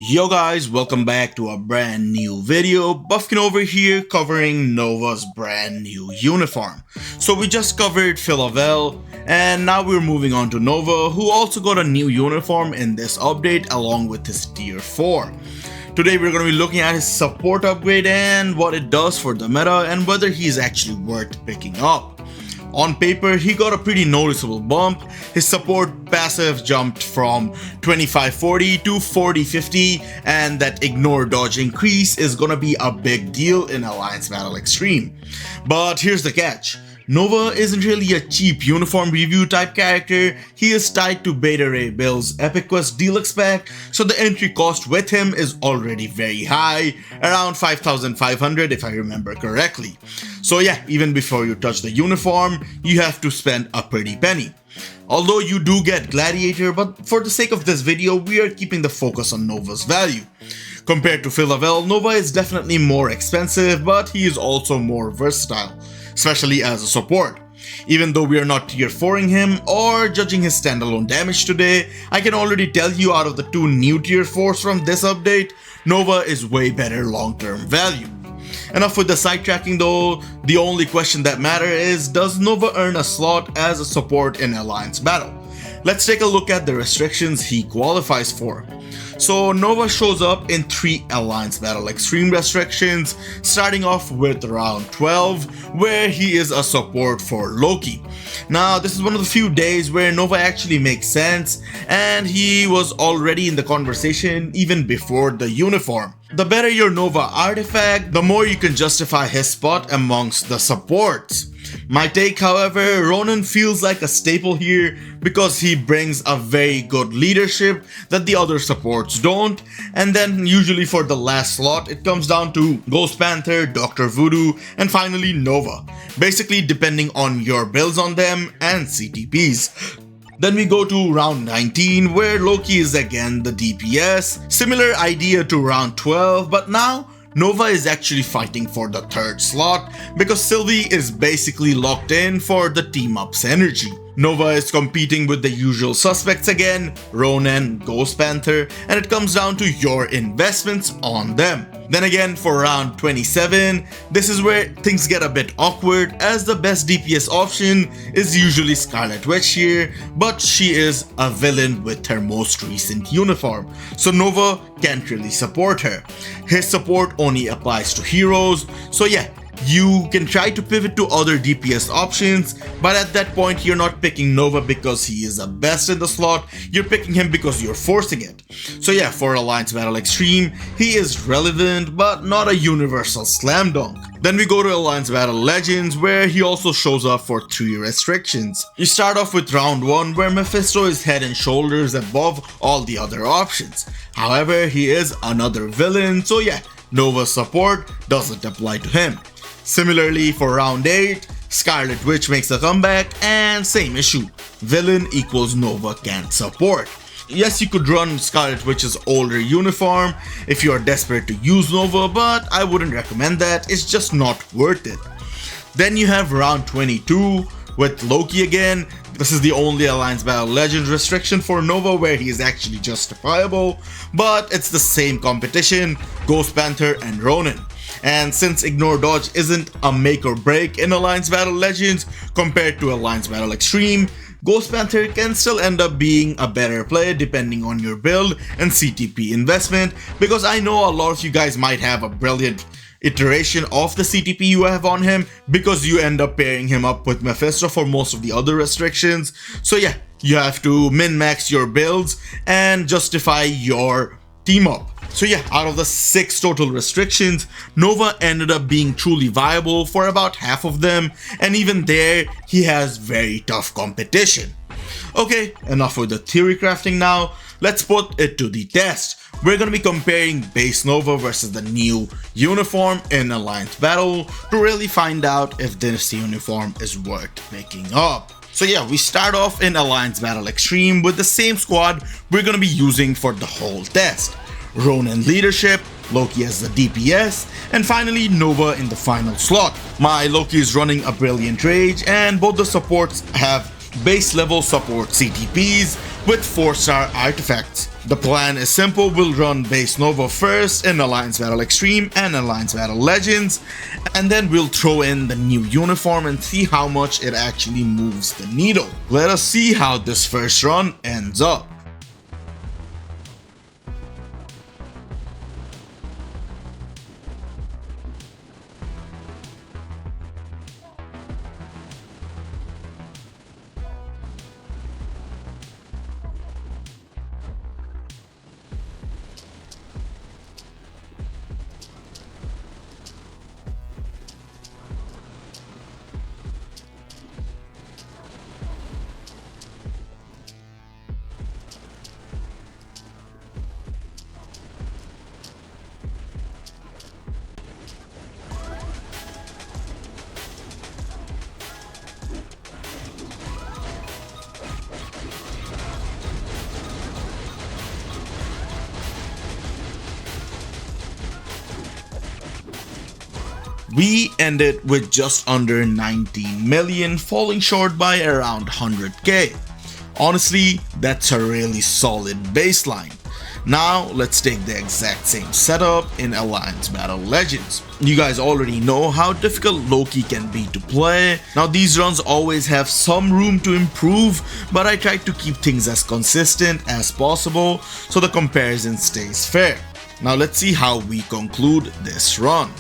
Yo guys, welcome back to a brand new video. Bufkin over here covering Nova's brand new uniform. So we just covered Philavel and now we're moving on to Nova, who also got a new uniform in this update along with his tier 4. Today we're going to be looking at his support upgrade and what it does for the meta and whether he's actually worth picking up. On paper, he got a pretty noticeable bump. His support passive jumped from 2540 to 4050, and that ignore dodge increase is gonna be a big deal in Alliance Battle Extreme. But here's the catch. Nova isn't really a cheap uniform review type character. He is tied to Beta Ray Bill's Epic Quest Deluxe pack, so the entry cost with him is already very high, around 5,500 if I remember correctly. So yeah, even before you touch the uniform, you have to spend a pretty penny. Although you do get Gladiator, but for the sake of this video, we are keeping the focus on Nova's value. Compared to Philavel, Nova is definitely more expensive, but he is also more versatile, especially as a support. Even though we are not tier 4ing him or judging his standalone damage today, I can already tell you out of the two new tier 4s from this update, Nova is way better long-term value. Enough with the sidetracking though, the only question that matters is, does Nova earn a slot as a support in Alliance Battle? Let's take a look at the restrictions he qualifies for. So Nova shows up in 3 Alliance Battle Extreme restrictions, starting off with round 12, where he is a support for Loki. Now this is one of the few days where Nova actually makes sense, and he was already in the conversation even before the uniform. The better your Nova artifact, the more you can justify his spot amongst the supports. My take, however, Ronan feels like a staple here because he brings a very good leadership that the other supports don't, and then usually for the last slot it comes down to Ghost Panther, Dr. Voodoo, and finally Nova, basically depending on your builds on them and CTPs. Then we go to round 19 where Loki is again the DPS, similar idea to round 12, but now Nova is actually fighting for the 3rd slot because Sylvie is basically locked in for the team-up's energy. Nova is competing with the usual suspects again, Ronan, Ghost Panther, and it comes down to your investments on them. Then again for round 27, this is where things get a bit awkward as the best DPS option is usually Scarlet Witch here, but she is a villain with her most recent uniform, so Nova can't really support her. His support only applies to heroes, so yeah, you can try to pivot to other DPS options, but at that point you're not picking Nova because he is the best in the slot, you're picking him because you're forcing it. So yeah, for Alliance Battle Extreme, he is relevant but not a universal slam dunk. Then we go to Alliance Battle Legends where he also shows up for 3 restrictions. You start off with round 1 where Mephisto is head and shoulders above all the other options. However, he is another villain, so yeah, Nova's support doesn't apply to him. Similarly for round 8, Scarlet Witch makes a comeback and same issue, villain equals Nova can't support. Yes, you could run Scarlet Witch's older uniform if you are desperate to use Nova, but I wouldn't recommend that, it's just not worth it. Then you have round 22 with Loki again. This is the only Alliance Battle Legends restriction for Nova where he is actually justifiable, but it's the same competition, Ghost Panther and Ronan. And since Ignore Dodge isn't a make or break in Alliance Battle Legends compared to Alliance Battle Extreme, Ghost Panther can still end up being a better play depending on your build and CTP investment, because I know a lot of you guys might have a brilliant iteration of the CTP you have on him because you end up pairing him up with Mephisto for most of the other restrictions. So yeah, you have to min-max your builds and justify your team up. So yeah, out of the 6 total restrictions, Nova ended up being truly viable for about half of them, and even there, he has very tough competition. Okay, enough with the theory crafting now, let's put it to the test. We're gonna be comparing base Nova versus the new uniform in Alliance Battle to really find out if this uniform is worth picking up. So yeah, we start off in Alliance Battle Extreme with the same squad we're gonna be using for the whole test. Ronan leadership, Loki as the DPS, and finally Nova in the final slot. My Loki is running a brilliant rage and both the supports have base level support CTPs, with 4-star artifacts. The plan is simple. We'll run base Nova first in Alliance Battle Extreme and Alliance Battle Legends, and then we'll throw in the new uniform and see how much it actually moves the needle. Let us see how this first run ends up. We ended with just under 19 million, falling short by around 100k. Honestly, that's a really solid baseline. Now let's take the exact same setup in Alliance Battle Legends. You guys already know how difficult Loki can be to play. Now these runs always have some room to improve, but I try to keep things as consistent as possible so the comparison stays fair. Now let's see how we conclude this run.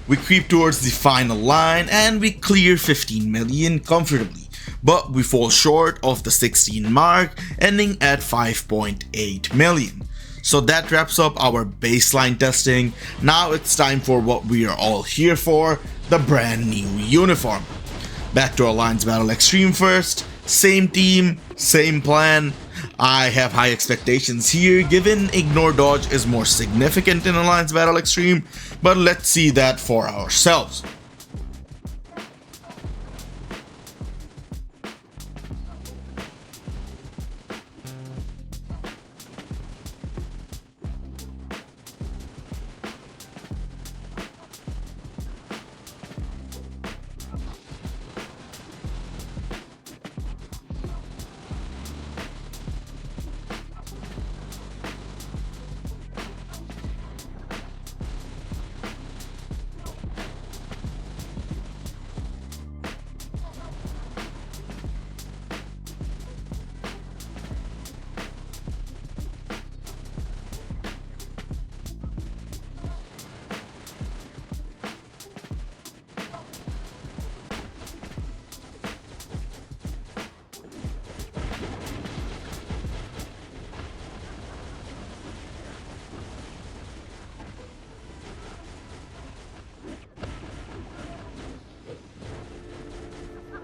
We creep towards the final line and we clear 15 million comfortably, but we fall short of the 16 mark, ending at 5.8 million. So that wraps up our baseline testing. Now it's time for what we are all here for, the brand new uniform. Back to Alliance Battle Extreme first, same team, same plan. I have high expectations here given Ignore Dodge is more significant in Alliance Battle Extreme, but let's see that for ourselves.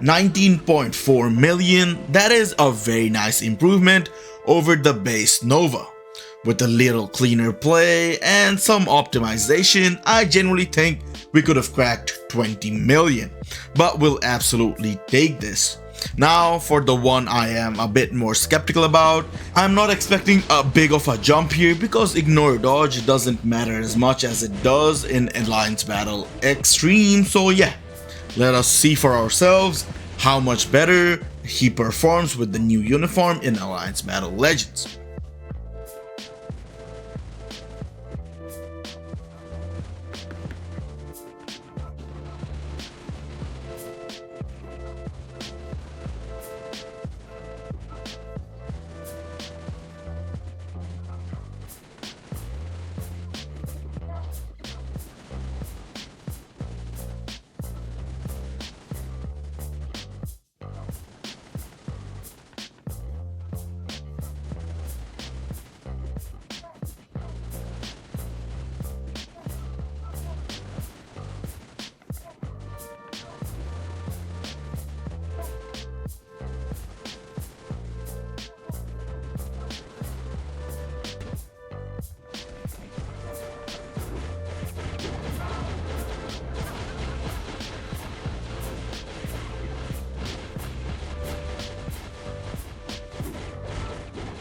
$19.4 million, that is a very nice improvement over the base Nova. With a little cleaner play and some optimization, I genuinely think we could have cracked 20 million, but we'll absolutely take this. Now for the one I am a bit more skeptical about, I'm not expecting a big of a jump here because Ignore Dodge doesn't matter as much as it does in Alliance Battle Extreme, so yeah. Let us see for ourselves how much better he performs with the new uniform in Alliance Battle Legends.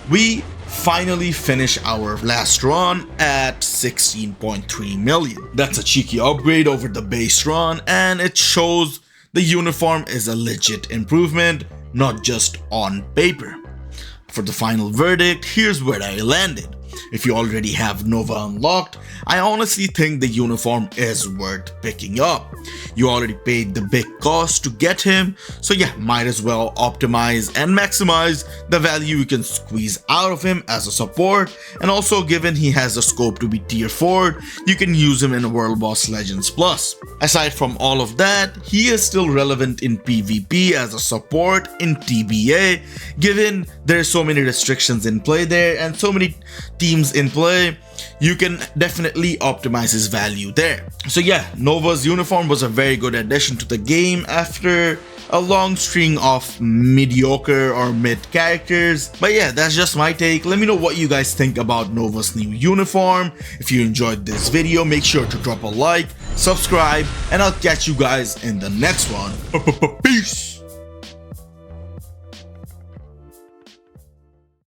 we finally finish our last run at 16.3 million. That's a cheeky upgrade over the base run, and it shows the uniform is a legit improvement, not just on paper. For the final verdict, here's where I landed. If you already have Nova unlocked, I honestly think the uniform is worth picking up. You already paid the big cost to get him, so yeah, might as well optimize and maximize the value you can squeeze out of him as a support, and also given he has a scope to be tier 4, you can use him in World Boss Legends Plus. Aside from all of that, he is still relevant in PvP as a support in TBA, given there's so many restrictions in play there and so many teams in play, you can definitely optimize his value there. So yeah, Nova's uniform was a very good addition to the game after a long string of mediocre or mid characters. But yeah, that's just my take. Let me know what you guys think about Nova's new uniform. If you enjoyed this video, make sure to drop a like, subscribe, and I'll catch you guys in the next one. Peace!